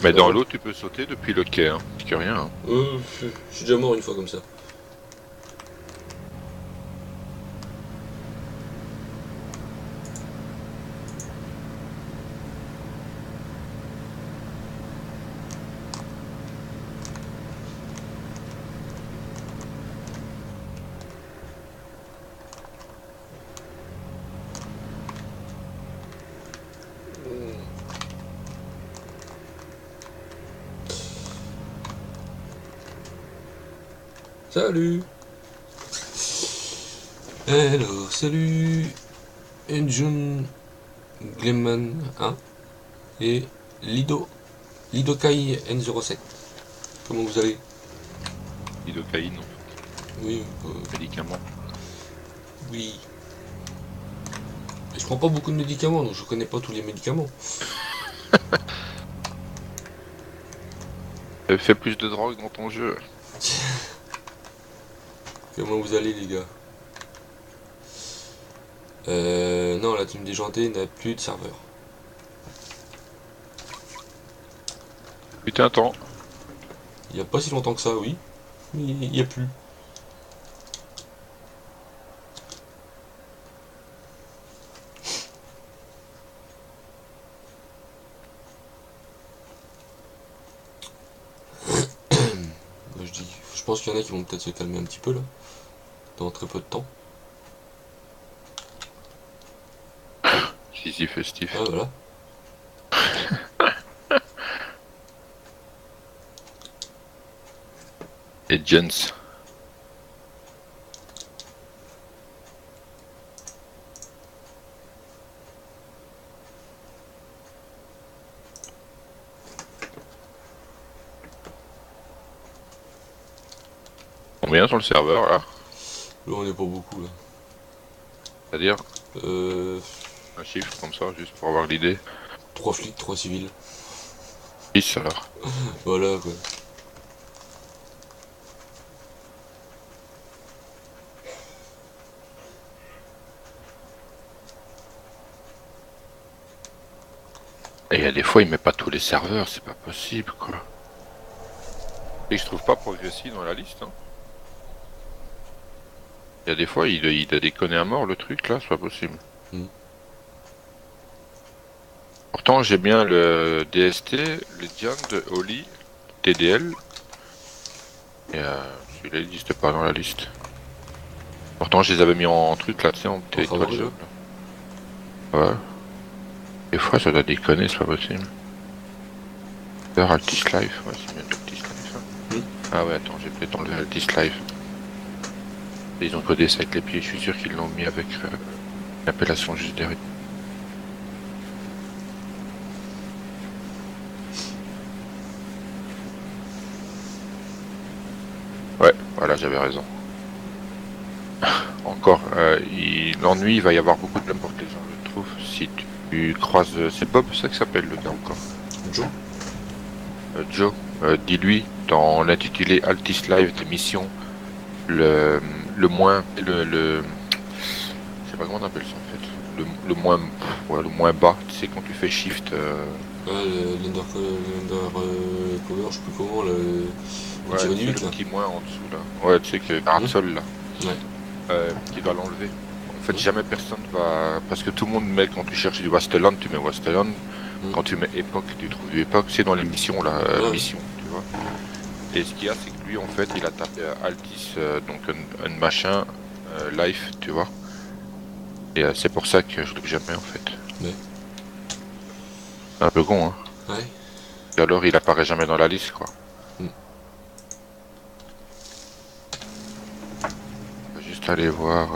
Mais dans l'eau, tu peux sauter depuis le quai, hein. C'est que rien. Hein. Je suis déjà mort une fois comme ça. Salut. Alors, salut Enjun Glemman 1 et Lidokai N07. Comment vous allez? Lidocaïne, Oui, médicament. oui. Je prends pas beaucoup de médicaments, donc je connais pas tous les médicaments. Fais plus de drogue dans ton jeu. Comment vous allez les gars? Non, la team déjantée n'a plus de serveur. Putain, attends. Il y a pas si longtemps que ça, oui. Mais il y a plus. Je pense qu'il y en a qui vont peut-être se calmer un petit peu là. Dans très peu de temps. Si, festif. Ah voilà. Et Jens. Combien sur le serveur là? Là on est pas beaucoup là. C'est-à-dire Euh. un chiffre comme ça, juste pour avoir l'idée. 3 flics, 3 civils. 10 alors. Voilà quoi. Et il y a des fois, il met pas tous les serveurs, c'est pas possible quoi. Et je trouve pas progressif dans la liste. Hein. Il y a des fois, il a déconné à mort le truc là, c'est pas possible. Pourtant, j'ai bien le DST, le Legend, Oli, TDL. Et celui-là, il n'existe pas dans la liste. Pourtant, je les avais mis en truc là, tu sais, en petite étoile jaune. Ouais. Des fois, ça doit déconner, c'est pas possible. D'ailleurs, Altis Life, ouais, c'est bien Altis Life. Hein. Ah ouais, attends, j'ai peut-être enlevé Altis Life. Ils ont codé ça avec les pieds, je suis sûr qu'ils l'ont mis avec l'appellation juste derrière. Ouais, voilà, j'avais raison. Encore, l'ennui, il va y avoir beaucoup de place pour que les gens le trouvent. Si tu croises... c'est Bob, ça qui s'appelle le gars encore. Joe Joe, dis-lui, dans l'intitulé Altis Live des missions, le moins... je sais pas comment on appelle ça en fait. Le moins... ouais, le moins bas, tu sais, quand tu fais shift... l'undercover, je sais plus comment, le ouais, tiré c'est du 8 le là. petit moins en dessous là. Ouais, tu sais que Gratsol là. Ouais. Qui va l'enlever. En fait, jamais personne va... Parce que tout le monde met, quand tu cherches du Wasteland, tu mets Wasteland. Quand tu mets époque, tu trouves du époque. C'est dans les missions, là, mission, tu vois. Et ce qu'il y a, c'est que lui, en fait, il a tapé Altis, donc un machin, life, tu vois. Et c'est pour ça que je l'ai jamais, en fait. Ouais. C'est un peu con, hein. Ouais. Et alors, il apparaît jamais dans la liste, quoi. On va juste aller voir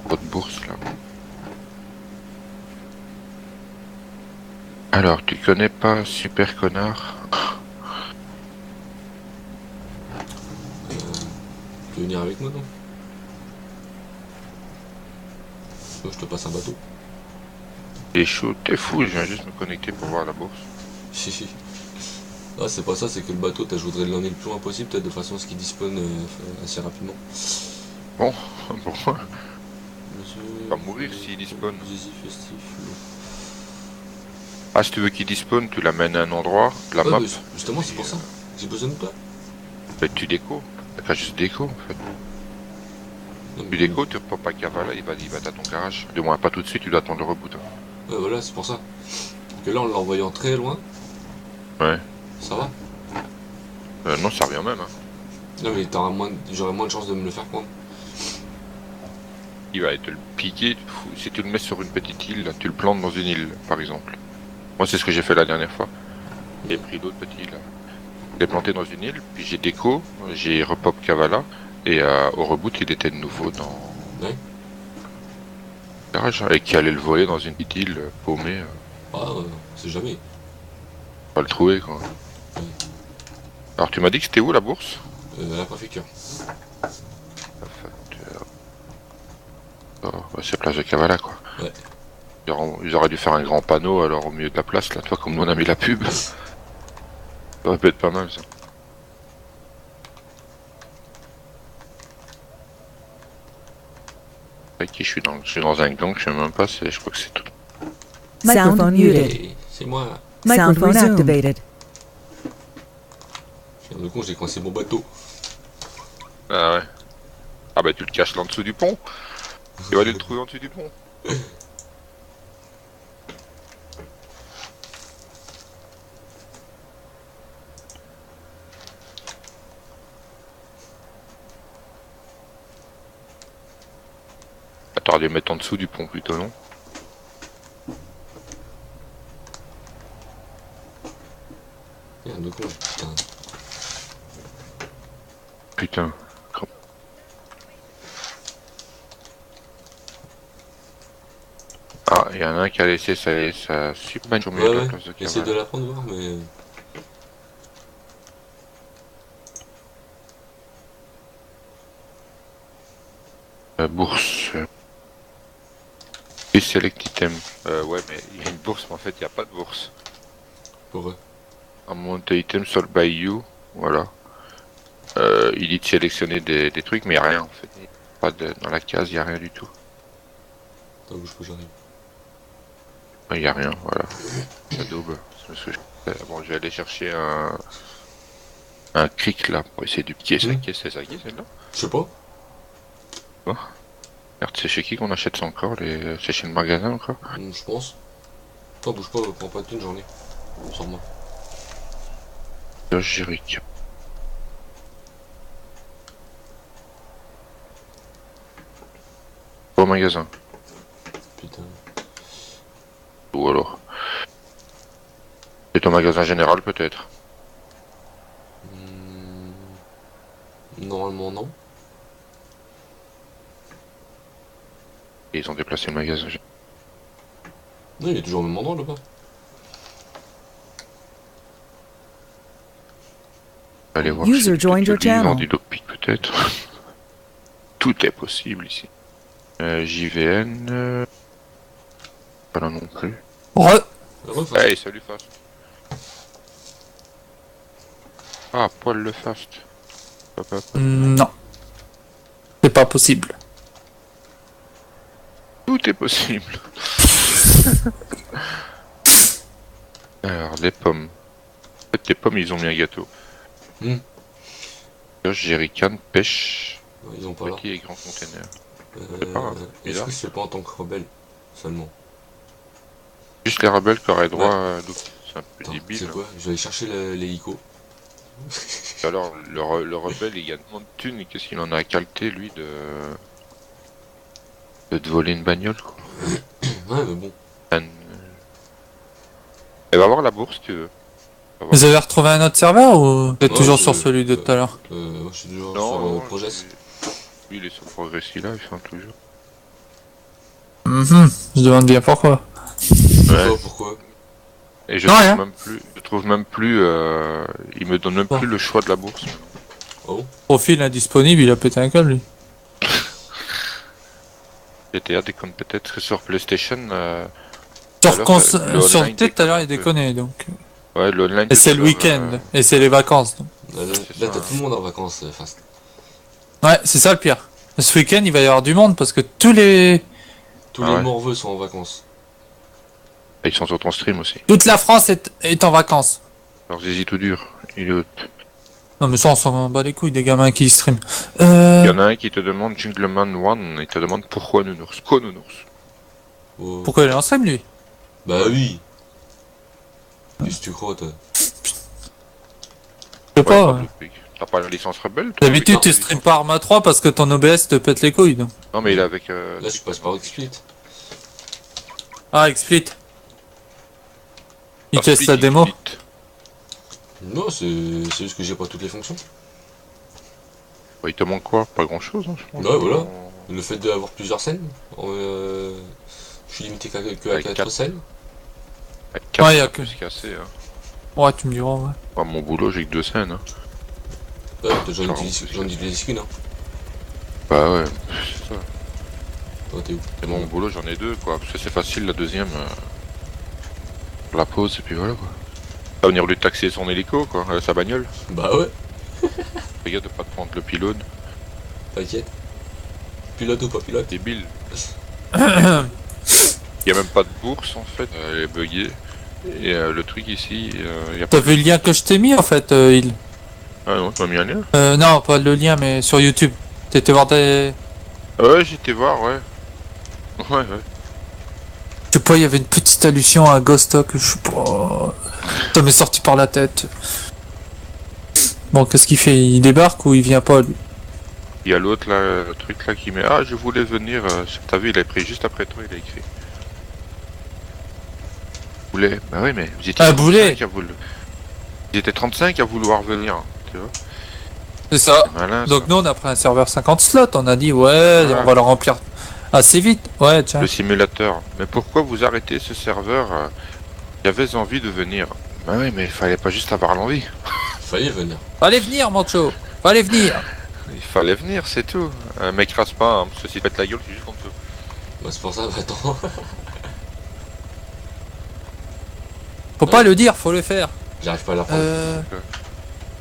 votre bourse, là. Alors, tu connais pas Super Connard? Tu veux venir avec moi, non? Je te passe un bateau. T'es chaud, t'es fou, je viens juste me connecter pour voir la bourse. Si. Ah, c'est pas ça, c'est que le bateau, je voudrais l'emmener le plus loin possible, peut-être de façon à ce qu'il dispone assez rapidement. Bon, bon. Monsieur... Va mourir s'il dispone. Festif, Ah, si tu veux qu'il despawn, tu l'amènes à un endroit, la Ouais, map, mais justement, c'est pour ça. J'ai besoin de toi. et tu déco. T'as qu'à juste déco, en fait. Non, Tu déco, tu repopes pas Kavala, il va à ton garage. Du moins, pas tout de suite, tu dois attendre le reboot. Ouais, voilà, c'est pour ça. Que là, en l'envoyant très loin, Ouais. ça va. Non, ça revient même, hein. Non, mais j'aurais moins de chances de me le faire prendre. Il va te le piquer. Si tu le mets sur une petite île, là, tu le plantes dans une île, par exemple. Moi, c'est ce que j'ai fait la dernière fois. J'ai pris d'autres petites îles. Je l'ai planté dans une île, puis j'ai déco, j'ai repop Kavala, et au reboot, il était de nouveau dans Ouais. le garage, hein, et qui allait le voler dans une petite île paumée. Ah, c'est jamais. On va le trouver, quoi. Alors, tu m'as dit que c'était où, la bourse? À la préfecture. Oh, bah, c'est place de Kavala, quoi. Ouais. Ils auraient dû faire un grand panneau, alors, au milieu de la place, là, toi, comme nous, on a mis la pub. Ça aurait pu être pas mal, ça. Ok, je suis dans un gang, je sais même pas, je crois que c'est tout. Microphone muted. Et c'est moi. Microphone activated. Fier de con, j'ai coincé mon bateau. Ah ouais. Ah bah tu le caches là en dessous du pont. Tu vas aller le trouver en dessous du pont. Ah, t'aurais dû le mettre en dessous du pont plutôt, non? Fier de con, putain. Putain. Ah, il y en a un qui a laissé sa Superman sur Ouais, de la ouais. place de Essaye de Kavala. la prendre, voir, mais. Bourse. Et select item. Ouais, mais il y a une bourse, mais en fait, il n'y a pas de bourse. Pour eux. Amount item sold by you. Voilà. Il dit de sélectionner des trucs, mais il n'y a rien en fait. Pas dans la case, il n'y a rien du tout. Attends, bouge pas, j'arrive. Il n'y a rien, voilà. Adobe. C'est ce que bon, je vais aller chercher un cric là pour essayer de piquer ça. Qui est ça qui est celle-là? Je sais pas. Merde, c'est chez qui qu'on achète ça encore C'est chez le magasin encore? Je pense. Attends, bouge pas, prends pas de thune, j'en ai. Sur-moi. Jéric. Au magasin. Putain. Ou alors. C'est au magasin général peut-être. Normalement, non. Et ils ont déplacé le magasin général. Non, il est toujours au même endroit là-bas. Allez voir. User joined your Ils ont channel. du lockpick peut-être. Tout est possible ici. JVN. Pas là non plus. Hey, salut Fast. Ah, Paul le Fast. Hop, hop. Non. C'est pas possible. Tout est possible. Alors, des pommes. En fait, les pommes, ils ont mis un gâteau. Jerrycan, pêche. Ouais, ils ont pas là. Qui est grand container. Est-ce bizarre. que c'est pas en tant que rebelle seulement? Juste les rebelles qui auraient droit Ouais. à c'est un peu Attends, débile. c'est quoi? Je vais aller chercher l'hélico. Alors, le rebelle, il gagne tellement de thunes, et qu'est-ce qu'il en a à calter, lui, de te voler une bagnole, quoi. Ouais, mais bon. Elle va voir la bourse, si tu veux. Vous avez retrouvé un autre serveur ou vous êtes Ouais, toujours je- sur celui de tout à l'heure? Moi, je suis toujours Non, sur non, Progress. lui, il est sur Progress, là, il fait un toujours. Je demande bien pourquoi. Pourquoi? Et je Non, trouve rien. même plus, il me donne même Bon. plus le choix de la bourse. Oh, Profil indisponible, il a pété un câble lui. GTA déconne peut-être que sur PlayStation. Sur, alors, cons- le sur online T tout à l'heure il déconne un déconnait donc. Ouais, l'online. Et c'est le week-end, et c'est les vacances. Donc. là, C'est là, ça, t'as hein. tout le monde en vacances, Fast. Ouais, c'est ça le pire. Ce week-end il va y avoir du monde parce que tous les. Tous Ah les ouais. morveux sont en vacances. Ils sont sur ton stream aussi. Toute la France est en vacances. Alors Zizi tout dur. Il est... Non mais ça on s'en bat les couilles des gamins qui stream. Il y en a un qui te demande Jungleman One, il te demande pourquoi Nounours. Quoi Nounours? Oh. Pourquoi il est en stream lui? Bah oui. Qu'est-ce que tu crois, toi? Je sais pas. T'as pas la licence rebelle toi? D'habitude Oui, tu stream pas Arma 3 parce que ton OBS te pète les couilles. Donc. Non mais il est avec... Là, je passe par XSplit. Ah, Explit. Il Ah, teste Split, la démo. Split. Non, c'est juste que j'ai pas toutes les fonctions. Ouais, il te manque quoi? Pas grand chose, hein, je pense. Ouais, voilà. Le fait d'avoir plusieurs scènes, je suis limité que à Avec 4 quatre. scènes. Quatre, Ouais, y a ça que- peut se casser, hein. Ouais, tu me diras, ouais. Moi, mon boulot, j'ai que 2 scènes. Hein. Ouais, j'en Genre, utilise qu'une, hein. Bah ouais, c'est ça. Toi, t'es où? Et mon boulot, j'en ai 2, quoi. Parce que c'est facile, la deuxième. Pour la pause, et puis voilà, quoi. Ça va venir lui taxer son hélico, quoi, sa bagnole. Bah ouais, Regarde de pas te prendre le pylône. t'inquiète. Pilote ou pas pilote? Débile. Il y a même pas de bourse, en fait. Elle est buggée. Et le truc ici, il y a pas... T'as vu le lien que je t'ai mis en fait, il. Ah non, tu m'as mis un lien? Non, pas le lien, mais sur YouTube. T'étais voir des. Ouais, j'étais voir, ouais. Ouais, ouais. Je sais pas, il y avait une petite allusion à Ghost Talk, je sais pas. Ça m'est sorti par la tête. Bon, qu'est-ce qu'il fait? Il débarque ou il vient pas lui? Il y a l'autre là, le truc là qui met ah je voulais venir, t'as vu il a pris juste après toi il a écrit. Boulet, bah oui mais vous étiez Ah, Boulet. à vouloir... Vous étiez 35 à vouloir venir, tu vois. C'est ça. C'est malin, Donc ça. nous on a pris un serveur 50 slots, on a dit ouais, Voilà. on va le remplir assez vite. Ouais, tiens. Le simulateur. Mais pourquoi vous arrêtez ce serveur J'avais envie de venir. Bah oui mais il fallait pas juste avoir l'envie. Fallait venir. Fallait venir, Mancho. Fallait venir. Il fallait venir, c'est tout. Un mec rase pas, hein, parce que s'il pète la gueule, c'est juste contre eux. Bah c'est pour ça, bah attends. Faut pas le dire, faut le faire. J'arrive pas à la prendre.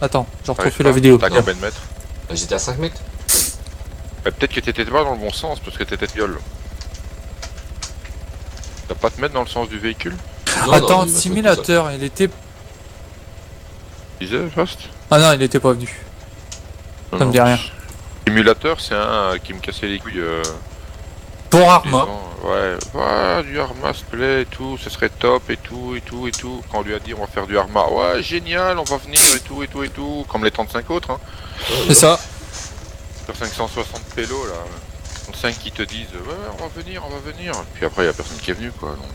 Attends, je retrouve T'arrives plus la pas vidéo. T'as qu'à ben mettre. Bah, j'étais à 5 mètres. Peut-être que t'étais pas dans le bon sens, parce que t'étais viol. T'as pas te mettre dans le sens du véhicule? Non, Attends, non, il va se simulateur, il était. Tu disais, Fast? Ah non, il était pas venu. Non, Ça me non. dit rien. Simulateur, c'est un qui me cassait les couilles. Pour Arma. Ouais, du Arma se plaît et tout, ce serait top et tout, et tout, et tout. Quand on lui a dit on va faire du Arma, ouais, génial, on va venir et tout, et tout, et tout. Comme les 35 autres, hein. C'est ça. Sur 560 pélos là. 35 qui te disent, ouais, on va venir, on va venir. Puis après, y a personne qui est venu, quoi. Donc...